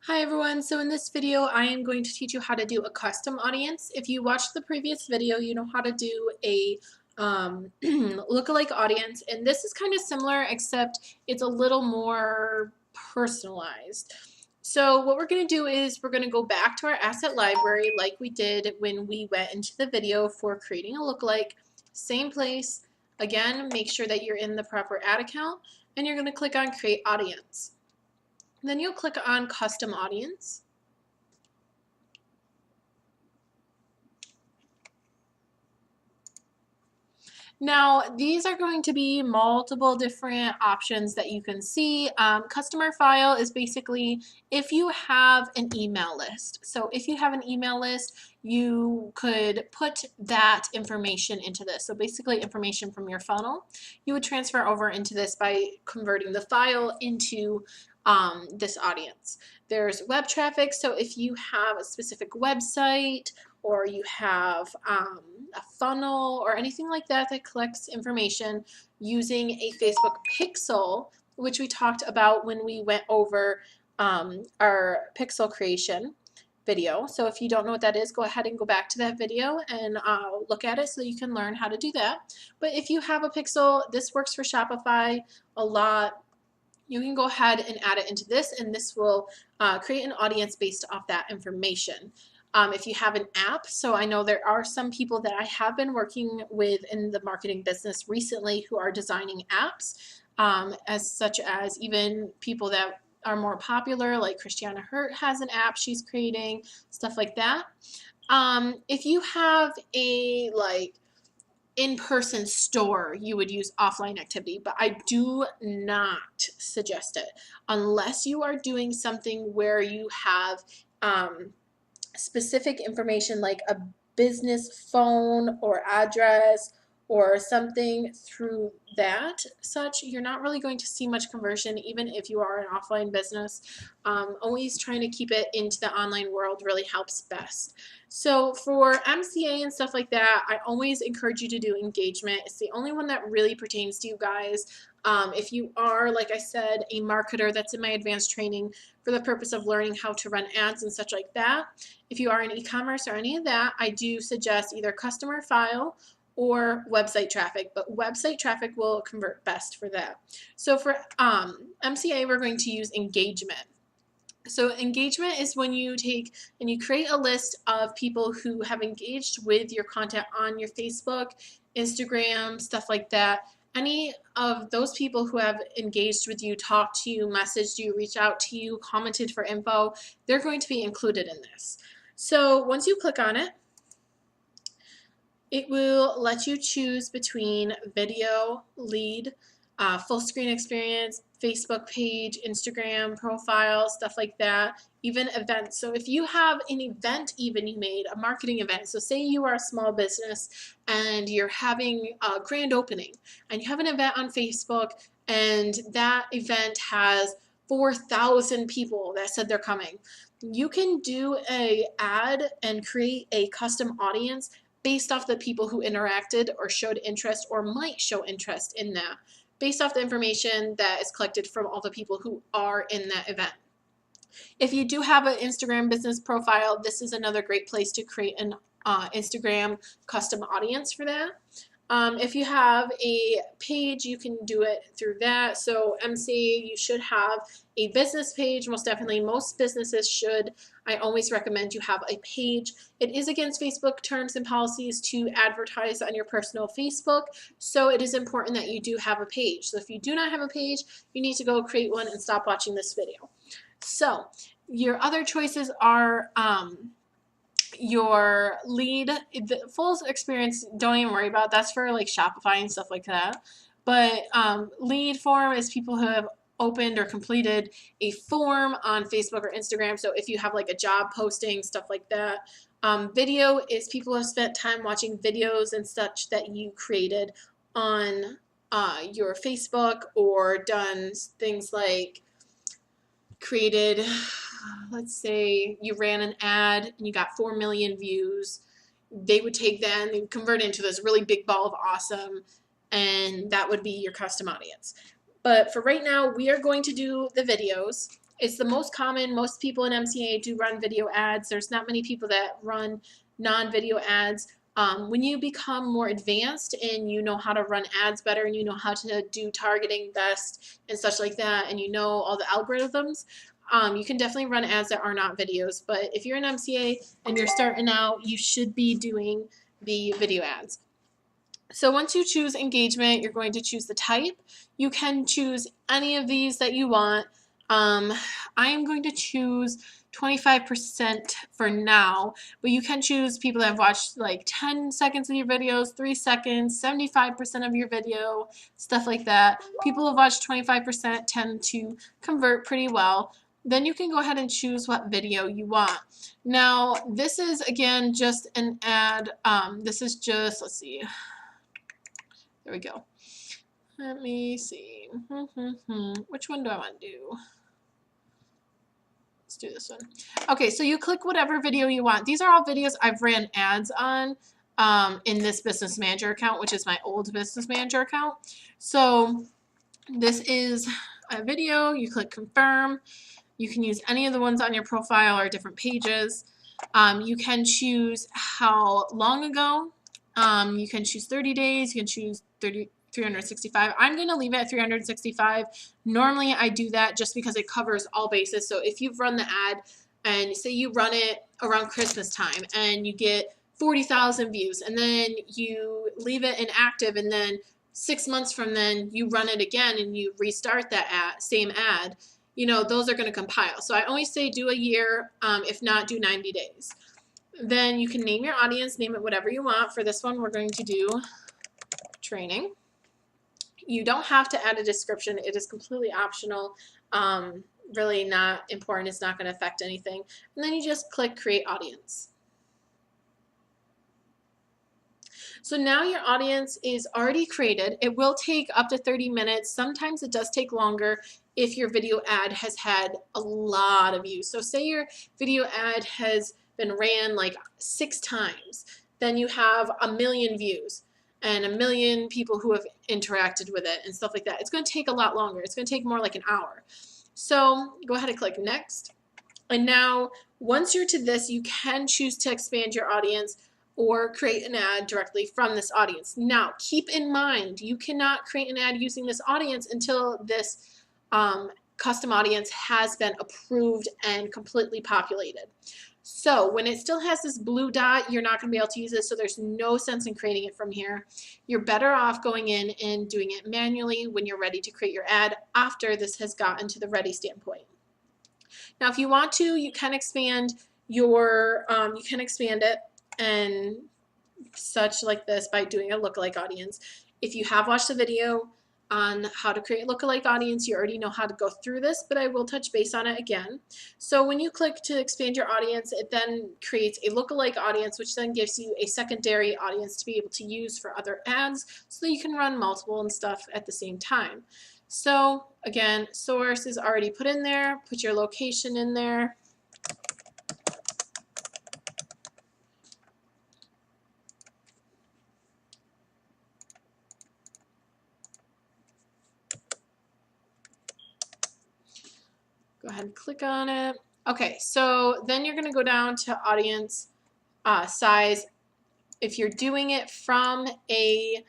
Hi everyone, so in this video I am going to teach you how to do a custom audience. If you watched the previous video, you know how to do a lookalike audience, and this is kind of similar except it's a little more personalized. So what we're going to do is we're going to go back to our asset library like we did when we went into the video for creating a lookalike. Same place. Again, make sure that you're in the proper ad account, and you're going to click on create audience. Then you'll click on Custom Audience. Now, these are going to be multiple different options that you can see. Customer file is basically if you have an email list. So if you have an email list, you could put that information into this. So basically information from your funnel, you would transfer over into this by converting the file into this audience. There's web traffic. So if you have a specific website or you have a funnel or anything like that that collects information using a Facebook pixel, which we talked about when we went over our pixel creation video. So if you don't know what that is, go ahead and go back to that video and look at it so you can learn how to do that. But if you have a pixel, this works for Shopify a lot. You can go ahead and add it into this, and this will create an audience based off that information. If you have an app, so I know there are some people that I have been working with in the marketing business recently who are designing apps, as such as even people that are more popular, like Christiana Hurt has an app she's creating, stuff like that. If you have a in-person store, you would use offline activity, but I do not suggest it unless you are doing something where you have specific information like a business phone or address or something through that such. You're not really going to see much conversion even if you are an offline business. Always trying to keep it into the online world really helps best. So for MCA and stuff like that, I always encourage you to do engagement. It's the only one that really pertains to you guys. If you are, like I said, a marketer, that's in my advanced training for the purpose of learning how to run ads and such like that. If you are in e-commerce or any of that, I do suggest either customer file or website traffic, but website traffic will convert best for that. So for MCA, we're going to use engagement. So engagement is when you take and you create a list of people who have engaged with your content on your Facebook, Instagram, stuff like that. Any of those people who have engaged with you, talked to you, messaged you, reached out to you, commented for info, they're going to be included in this. So once you click on it, it will let you choose between video, lead, full screen experience, Facebook page, Instagram profile, stuff like that, even events. So if you have an event even you made, a marketing event, so say you are a small business and you're having a grand opening and you have an event on Facebook and that event has 4,000 people that said they're coming. You can do a ad and create a custom audience based off the people who interacted or showed interest or might show interest in that, based off the information that is collected from all the people who are in that event. If you do have an Instagram business profile, this is another great place to create an Instagram custom audience for that. If you have a page, you can do it through that. So MC, you should have a business page. Most definitely, most businesses should. I always recommend you have a page. It is against Facebook terms and policies to advertise on your personal Facebook, so it is important that you do have a page. So if you do not have a page, you need to go create one and stop watching this video. So your other choices are your lead, the full experience, don't even worry about. That's for like Shopify and stuff like that. But lead form is people who have opened or completed a form on Facebook or Instagram. So if you have like a job posting, stuff like that. Video is people who have spent time watching videos and such that you created on your Facebook, or done things like created, let's say you ran an ad and you got 4 million views. They would take that and they would convert it into this really big ball of awesome, and that would be your custom audience. But for right now, we are going to do the videos. It's the most common. Most people in MCA do run video ads. There's not many people that run non-video ads. When you become more advanced and you know how to run ads better and you know how to do targeting best and such like that, and you know all the algorithms, you can definitely run ads that are not videos. But if you're an MCA and you're starting out, you should be doing the video ads. So once you choose engagement, you're going to choose the type. You can choose any of these that you want. I am going to choose 25% for now, but you can choose people that have watched like 10 seconds of your videos, 3 seconds, 75% of your video, stuff like that. People who have watched 25% tend to convert pretty well. Then you can go ahead and choose what video you want. Now, this is again just an ad. This is just, let's see. There we go. Let me see. Which one do I want to do? Let's do this one. Okay, so you click whatever video you want. These are all videos I've ran ads on in this Business Manager account, which is my old Business Manager account. So this is a video. You click confirm. You can use any of the ones on your profile or different pages. You can choose how long ago. You can choose 30 days. You can choose 365. I'm going to leave it at 365. Normally I do that just because it covers all bases. So if you've run the ad and say you run it around Christmas time and you get 40,000 views and then you leave it inactive and then 6 months from then you run it again and you restart that same ad, you know, those are going to compile. So I always say do a year, if not do 90 days. Then you can name your audience, name it whatever you want. For this one, we're going to do training. You don't have to add a description. It is completely optional. Really not important. It's not going to affect anything. And then you just click create audience. So now your audience is already created. It will take up to 30 minutes. Sometimes it does take longer if your video ad has had a lot of views. So say your video ad has been ran like 6 times, then you have 1 million views and 1 million people who have interacted with it and stuff like that. It's going to take a lot longer. It's going to take more like an hour. So go ahead and click next. And now once you're to this, you can choose to expand your audience or create an ad directly from this audience. Now keep in mind, you cannot create an ad using this audience until this custom audience has been approved and completely populated. So when it still has this blue dot, you're not going to be able to use it, so there's no sense in creating it from here. You're better off going in and doing it manually when you're ready to create your ad after this has gotten to the ready standpoint. Now if you want to, you can expand your, it and such like this by doing a lookalike audience. If you have watched the video on how to create a lookalike audience, you already know how to go through this, but I will touch base on it again. So when you click to expand your audience, it then creates a lookalike audience, which then gives you a secondary audience to be able to use for other ads so that you can run multiple and stuff at the same time. So again, source is already put in there. Put your location in there. Go ahead and click on it. Okay, so then you're going to go down to audience size. If you're doing it from a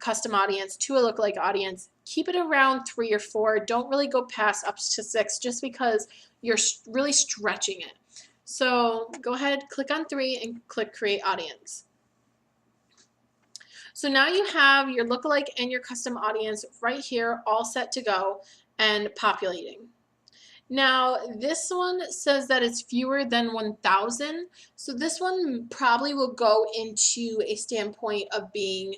custom audience to a lookalike audience, keep it around 3 or 4. Don't really go past up to 6 just because you're really stretching it. So go ahead, click on 3 and click create audience. So now you have your lookalike and your custom audience right here all set to go and populating. Now this one says that it's fewer than 1,000, so this one probably will go into a standpoint of being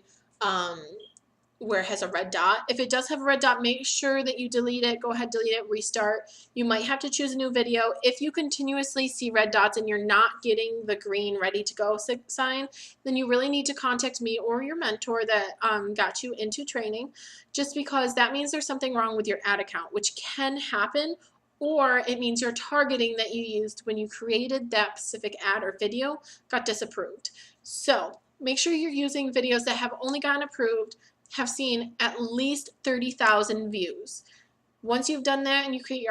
where it has a red dot. If it does have a red dot, make sure that you delete it. Go ahead, delete it, restart. You might have to choose a new video. If you continuously see red dots and you're not getting the green ready to go sign, then you really need to contact me or your mentor that got you into training, just because that means there's something wrong with your ad account, which can happen, or it means your targeting that you used when you created that specific ad or video got disapproved. So make sure you're using videos that have only gotten approved, have seen at least 30,000 views. Once you've done that and you create your